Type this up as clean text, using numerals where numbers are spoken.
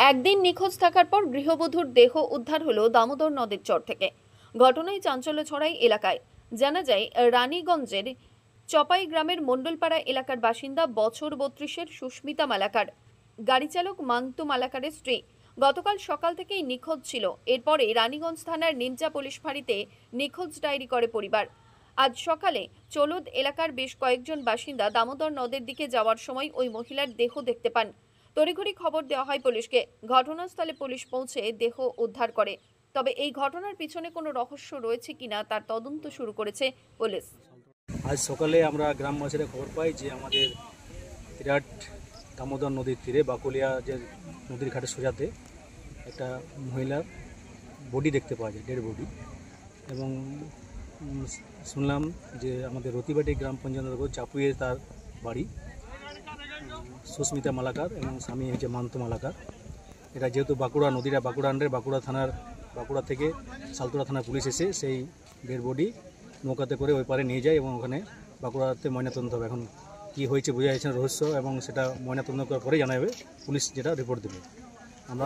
একদিন নিখোঁজ থাকার পর গৃহবধূর দেহ উদ্ধার হলো দামোদর নদের চর থেকে। ঘটনায় চাঞ্চল্য ছড়ায় এলাকায়। জানা যায়, রানীগঞ্জের চপাই গ্রামের মণ্ডলপাড়া এলাকার বাসিন্দা বছর 32-এর সুস্মিতা মালাকার গাড়ি চালক মান্তু মালাকারের স্ত্রী গতকাল সকাল থেকেই নিখোঁজ ছিল। এরপরে রানীগঞ্জ থানার নিমচা পুলিশ ফাঁড়িতে নিখোঁজ ডায়েরি করে পরিবার। আজ সকালে চলুদ এলাকার বেশ কয়েকজন বাসিন্দা দামোদর নদের দিকে যাওয়ার সময় ওই মহিলার দেহ দেখতে পান। তড়িঘড়ি খবর দেওয়া হয় পুলিশকে। ঘটনাস্থলে পুলিশ পৌঁছে দেহ উদ্ধার করে। তবে এই ঘটনার পিছনে কোনো রহস্য রয়েছে কিনা তার তদন্ত শুরু করেছে পুলিশ। আজ সকালে আমরা গ্রামবাসীরা খবর পাই যে আমাদের বিরাট দামোদর নদীর তীরে বাকুলিয়া যে নদীর ঘাটে সোজাতে একটা মহিলার বডি দেখতে পাওয়া যায়, ডেড বডি। এবং শুনলাম যে আমাদের রতিবাটি গ্রাম পঞ্চায়েত চাপুয়ে তার বাড়ি, সুস্মিতা মালাকার এবং স্বামী হচ্ছে মান্তু মালাকার। এটা যেহেতু বাঁকুড়া নদীরা বাঁকুড়া আন্ডারে বাঁকুড়া থানার বাঁকুড়া থেকে সালতোড়া থানার পুলিশ এসে সেই ডেড বডি নৌকাতে করে ওই পারে নিয়ে যায় এবং ওখানে বাঁকুড়াতে ময়নাতদন্ত হবে। এখন কী হয়েছে বোঝা যাচ্ছে না, রহস্য, এবং সেটা ময়নাতদন্ত করার পরে জানা যাবে, পুলিশ যেটা রিপোর্ট দেবে। আমরা